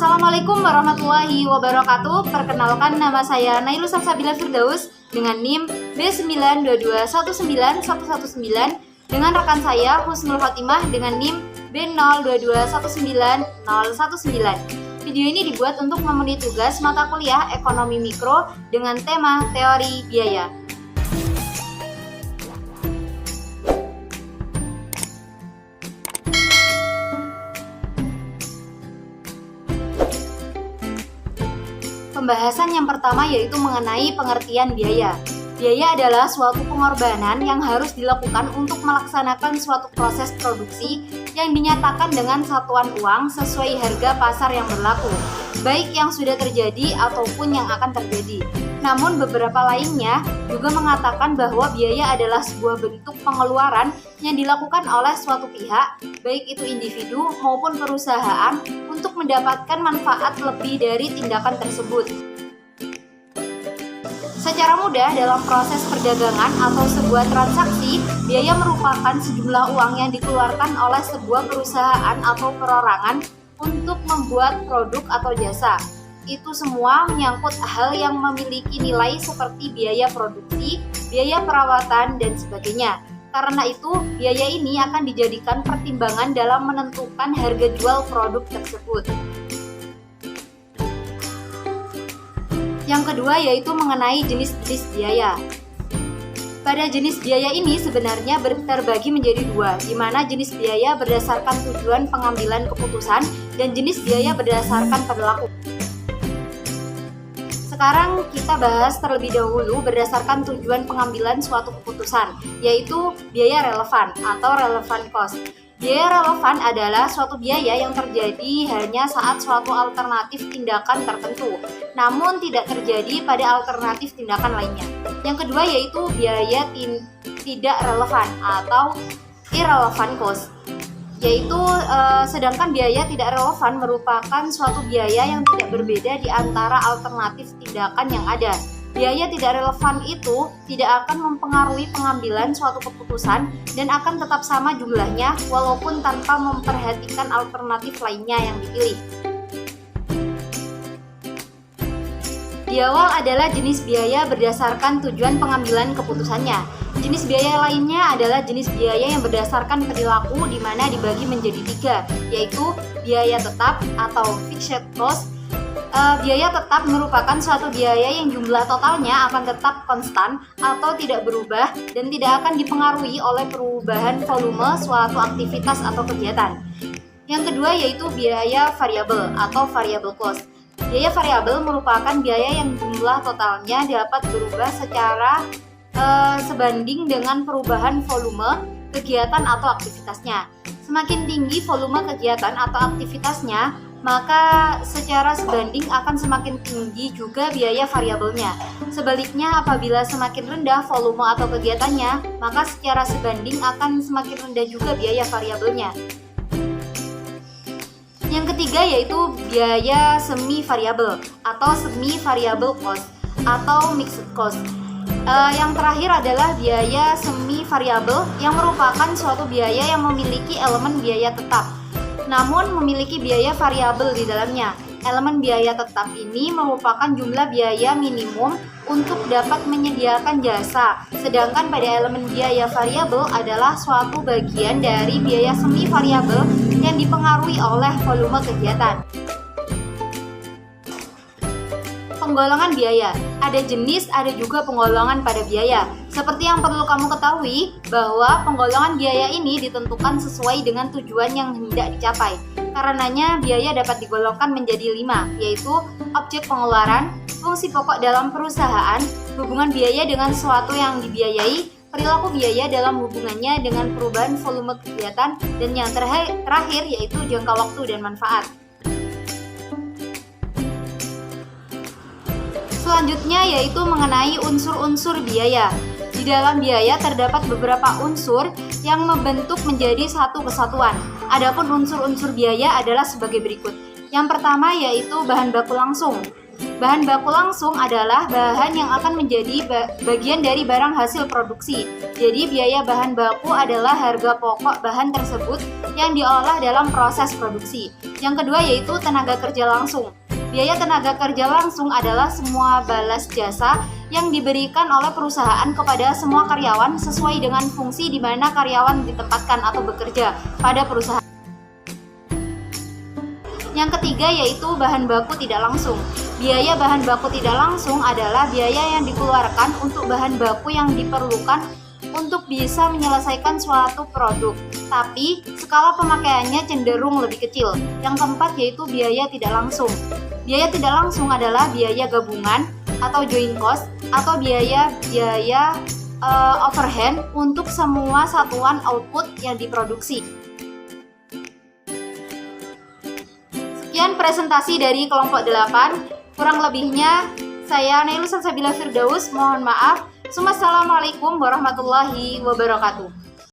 Assalamualaikum warahmatullahi wabarakatuh. Perkenalkan, nama saya Nailus Salsabila Firdaus dengan NIM B922191119 dengan rekan saya Husnul Khotimah dengan NIM B02219019. Video ini dibuat untuk memenuhi tugas mata kuliah Ekonomi Mikro dengan tema Teori Biaya. Pembahasan yang pertama yaitu mengenai pengertian biaya. Biaya adalah suatu pengorbanan yang harus dilakukan untuk melaksanakan suatu proses produksi yang dinyatakan dengan satuan uang sesuai harga pasar yang berlaku, baik yang sudah terjadi ataupun yang akan terjadi. Namun beberapa lainnya juga mengatakan bahwa biaya adalah sebuah bentuk pengeluaran yang dilakukan oleh suatu pihak, baik itu individu maupun perusahaan, untuk mendapatkan manfaat lebih dari tindakan tersebut. Secara mudah, dalam proses perdagangan atau sebuah transaksi, biaya merupakan sejumlah uang yang dikeluarkan oleh sebuah perusahaan atau perorangan untuk membuat produk atau jasa. Itu semua menyangkut hal yang memiliki nilai seperti biaya produksi, biaya perawatan, dan sebagainya. Karena itu, biaya ini akan dijadikan pertimbangan dalam menentukan harga jual produk tersebut. Yang kedua yaitu mengenai jenis-jenis biaya. Pada jenis biaya ini sebenarnya terbagi menjadi dua, di mana jenis biaya berdasarkan tujuan pengambilan keputusan dan jenis biaya berdasarkan perilaku. Sekarang kita bahas terlebih dahulu berdasarkan tujuan pengambilan suatu keputusan, yaitu biaya relevan atau relevant cost. Biaya relevan adalah suatu biaya yang terjadi hanya saat suatu alternatif tindakan tertentu, namun tidak terjadi pada alternatif tindakan lainnya. Yang kedua yaitu biaya tidak relevan atau irrelevant cost, yaitu sedangkan biaya tidak relevan merupakan suatu biaya yang tidak berbeda di antara alternatif tindakan yang ada. Biaya tidak relevan itu tidak akan mempengaruhi pengambilan suatu keputusan dan akan tetap sama jumlahnya walaupun tanpa memperhatikan alternatif lainnya yang dipilih. Di awal adalah jenis biaya berdasarkan tujuan pengambilan keputusannya. Jenis biaya lainnya adalah jenis biaya yang berdasarkan perilaku, di mana dibagi menjadi tiga, yaitu biaya tetap atau fixed cost. Biaya tetap merupakan suatu biaya yang jumlah totalnya akan tetap konstan atau tidak berubah dan tidak akan dipengaruhi oleh perubahan volume suatu aktivitas atau kegiatan. Yang kedua yaitu biaya variabel atau variable cost. Biaya variabel merupakan biaya yang jumlah totalnya dapat berubah secara sebanding dengan perubahan volume kegiatan atau aktivitasnya. Semakin tinggi volume kegiatan atau aktivitasnya, maka secara sebanding akan semakin tinggi juga biaya variabelnya. Sebaliknya, apabila semakin rendah volume atau kegiatannya, maka secara sebanding akan semakin rendah juga biaya variabelnya. Yang ketiga yaitu biaya semi variabel atau semi variable cost atau mixed cost. Yang terakhir adalah biaya semi variabel yang merupakan suatu biaya yang memiliki elemen biaya tetap, namun memiliki biaya variabel di dalamnya. Elemen biaya tetap ini merupakan jumlah biaya minimum untuk dapat menyediakan jasa, sedangkan pada elemen biaya variabel adalah suatu bagian dari biaya semi variabel yang dipengaruhi oleh volume kegiatan. Penggolongan biaya. Ada jenis, ada juga penggolongan pada biaya. Seperti yang perlu kamu ketahui bahwa penggolongan biaya ini ditentukan sesuai dengan tujuan yang hendak dicapai. Karenanya biaya dapat digolongkan menjadi 5, yaitu objek pengeluaran, fungsi pokok dalam perusahaan, hubungan biaya dengan sesuatu yang dibiayai, perilaku biaya dalam hubungannya dengan perubahan volume kegiatan, dan yang terakhir yaitu jangka waktu dan manfaat. Selanjutnya yaitu mengenai unsur-unsur biaya. Di dalam biaya terdapat beberapa unsur yang membentuk menjadi satu kesatuan. Adapun unsur-unsur biaya adalah sebagai berikut. Yang pertama yaitu bahan baku langsung. Bahan baku langsung adalah bahan yang akan menjadi bagian dari barang hasil produksi. Jadi biaya bahan baku adalah harga pokok bahan tersebut yang diolah dalam proses produksi. Yang kedua yaitu tenaga kerja langsung. Biaya tenaga kerja langsung adalah semua balas jasa yang diberikan oleh perusahaan kepada semua karyawan sesuai dengan fungsi di mana karyawan ditempatkan atau bekerja pada perusahaan. Yang ketiga yaitu bahan baku tidak langsung. Biaya bahan baku tidak langsung adalah biaya yang dikeluarkan untuk bahan baku yang diperlukan untuk bisa menyelesaikan suatu produk, tapi skala pemakaiannya cenderung lebih kecil. Yang keempat yaitu biaya tidak langsung. Biaya tidak langsung adalah biaya gabungan atau joint cost atau biaya overhead untuk semua satuan output yang diproduksi. Sekian presentasi dari kelompok 8. Kurang lebihnya saya Nailus Salsabila Firdaus. Mohon maaf. Assalamualaikum warahmatullahi wabarakatuh.